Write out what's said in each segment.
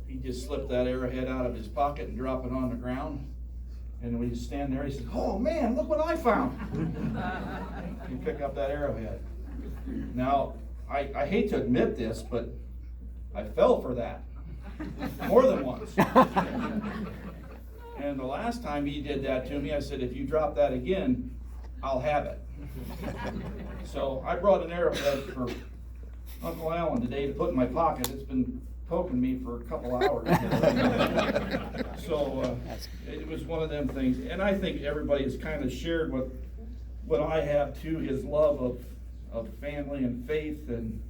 he just slipped that arrowhead out of his pocket and dropped it on the ground. And when he's standing there, he said, "Oh man, look what I found." He picked up that arrowhead. Now, I hate to admit this, but I fell for that more than once. And the last time he did that to me, I said, "If you drop that again, I'll have it." So I brought an arrowhead for Uncle Allan today to put in my pocket. It's been poking me for a couple hours. So it was one of them things. And I think everybody has kind of shared what I have too, his love of family and faith and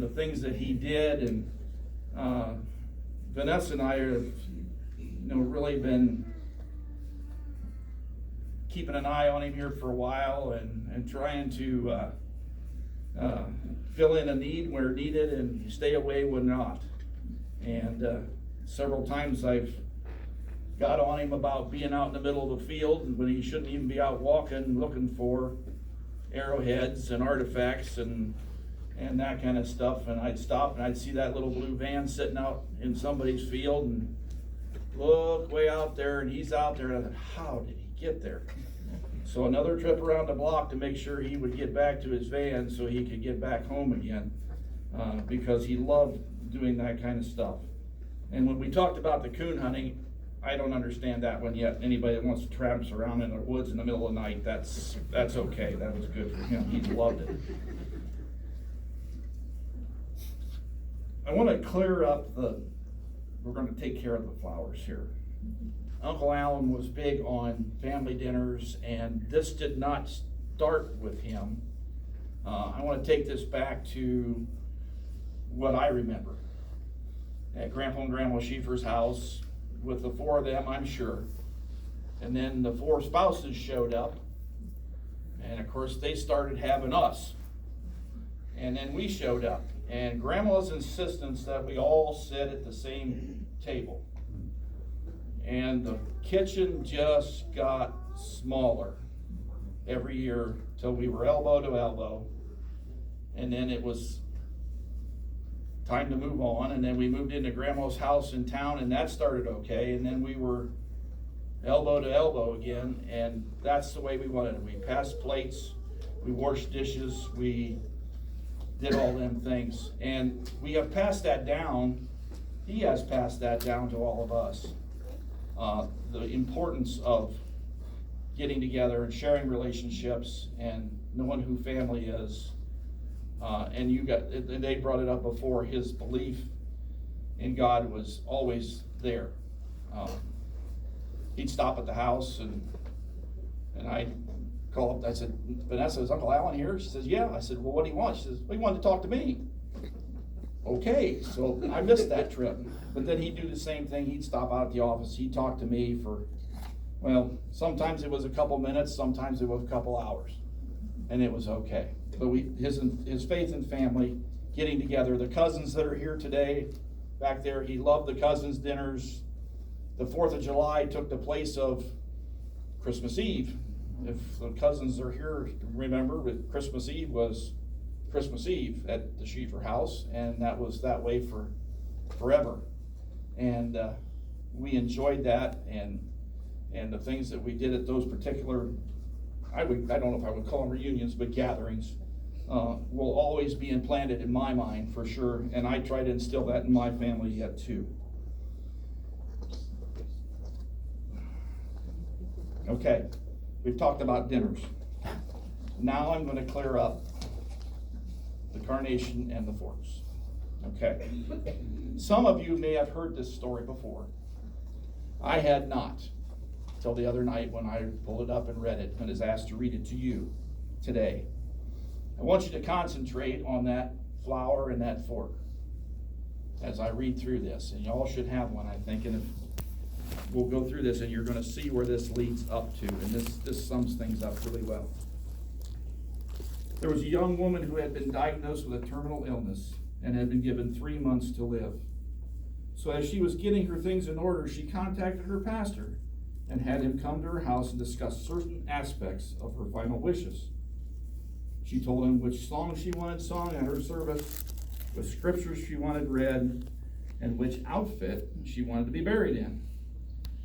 the things that he did. And Vanessa and I have really been keeping an eye on him here for a while and trying to fill in a need where needed and stay away when not. And several times I've got on him about being out in the middle of the field when he shouldn't even be out walking looking for arrowheads and artifacts and that kind of stuff. And I'd stop and I'd see that little blue van sitting out in somebody's field and look way out there, and he's out there, and I thought, how did he get there? So another trip around the block to make sure he would get back to his van so he could get back home again, because he loved doing that kind of stuff. And when we talked about the coon hunting, I don't understand that one yet. Anybody that wants to tramps around in the woods in the middle of the night, that's okay. That was good for him. He loved it. I want to clear up we're going to take care of the flowers here. Uncle Allan was big on family dinners, and this did not start with him. I want to take this back to what I remember at Grandpa and Grandma Schiefer's house with the four of them, I'm sure. And then the four spouses showed up, and of course they started having us. And then we showed up, and Grandma's insistence that we all sit at the same table. And the kitchen just got smaller every year till we were elbow to elbow. And then it was time to move on. And then we moved into Grandma's house in town, and that started okay. And then we were elbow to elbow again, and that's the way we wanted it. We passed plates, we washed dishes, we did all them things. And we have passed that down. He has passed that down to all of us. The importance of getting together and sharing relationships and knowing who family is. And they brought it up before, his belief in God was always there. He'd stop at the house and I'd call up, I said, "Vanessa, is Uncle Allan here?" She says, "Yeah." I said, "Well, what do you want?" She says, "Well, he wanted to talk to me." Okay, so I missed that trip. But then he'd do the same thing. He'd stop out at the office. He'd talk to me for, well, sometimes it was a couple minutes, sometimes it was a couple hours. And it was okay. But his faith and family, getting together. The cousins that are here today, back there, he loved the cousins' dinners. The 4th of July took the place of Christmas Eve. If the cousins are here, remember, Christmas Eve was Christmas Eve at the Schiefer house, and that was that way for forever. And we enjoyed that, and the things that we did at those particular, I don't know if I would call them reunions, but gatherings, will always be implanted in my mind for sure, and I try to instill that in my family yet too. Okay, we've talked about dinners. Now I'm going to clear up the carnation and the forks. Okay. Some of you may have heard this story before. I had not, till the other night when I pulled it up and read it and was asked to read it to you today. I want you to concentrate on that flower and that fork as I read through this. And y'all should have one, I think. And if we'll go through this and you're going to see where this leads up to. And this sums things up really well. There was a young woman who had been diagnosed with a terminal illness and had been given 3 months to live. So as she was getting her things in order, she contacted her pastor and had him come to her house and discuss certain aspects of her final wishes. She told him which songs she wanted sung at her service, what scriptures she wanted read, and which outfit she wanted to be buried in.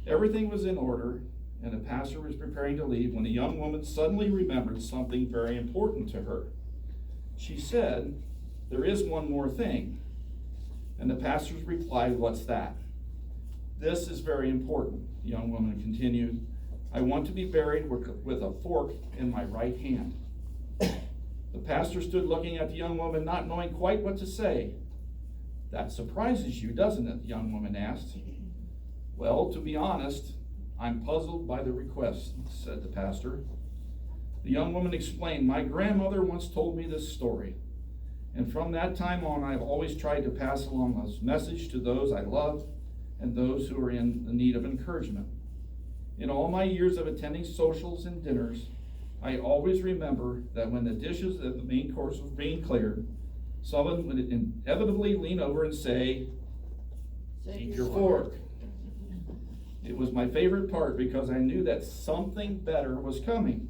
Everything was in order, and the pastor was preparing to leave when the young woman suddenly remembered something very important to her. She said, "There is one more thing." And the pastor replied, "What's that?" "This is very important," the young woman continued. "I want to be buried with a fork in my right hand." The pastor stood looking at the young woman, not knowing quite what to say. "That surprises you, doesn't it?" the young woman asked. "Well, to be honest, I'm puzzled by the request," said the pastor. The young woman explained, "My grandmother once told me this story, and from that time on, I've always tried to pass along this message to those I love and those who are in the need of encouragement. In all my years of attending socials and dinners, I always remember that when the dishes of the main course was being cleared, someone would inevitably lean over and say, 'Keep your fork.' It was my favorite part because I knew that something better was coming,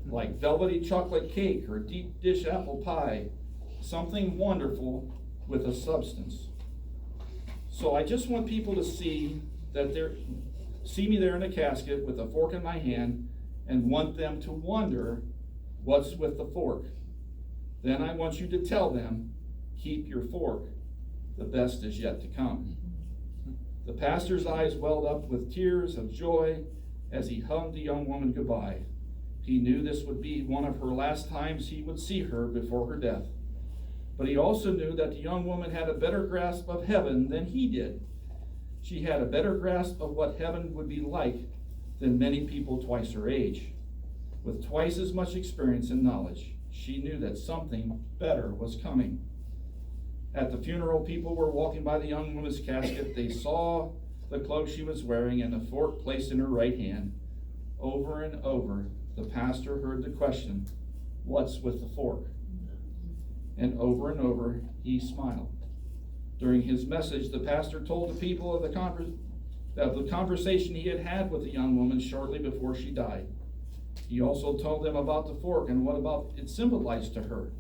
like velvety chocolate cake or deep dish apple pie, something wonderful with a substance. So I just want people to see me there in a casket with a fork in my hand, and want them to wonder what's with the fork. Then I want you to tell them, 'Keep your fork. The best is yet to come.'" The pastor's eyes welled up with tears of joy as he hugged the young woman goodbye. He knew this would be one of her last times he would see her before her death. But he also knew that the young woman had a better grasp of heaven than he did. She had a better grasp of what heaven would be like than many people twice her age. With twice as much experience and knowledge, she knew that something better was coming. At the funeral, people were walking by the young woman's casket. They saw the cloak she was wearing and the fork placed in her right hand. Over and over, the pastor heard the question, "What's with the fork?" And over, he smiled. During his message, the pastor told the people of the conversation he had had with the young woman shortly before she died. He also told them about the fork and what about it symbolized to her.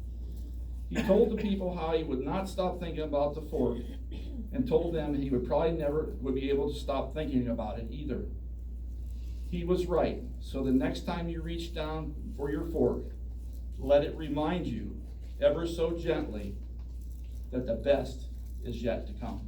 He told the people how he would not stop thinking about the fork, and told them he would probably never would be able to stop thinking about it either. He was right. So the next time you reach down for your fork, let it remind you, ever so gently, that the best is yet to come.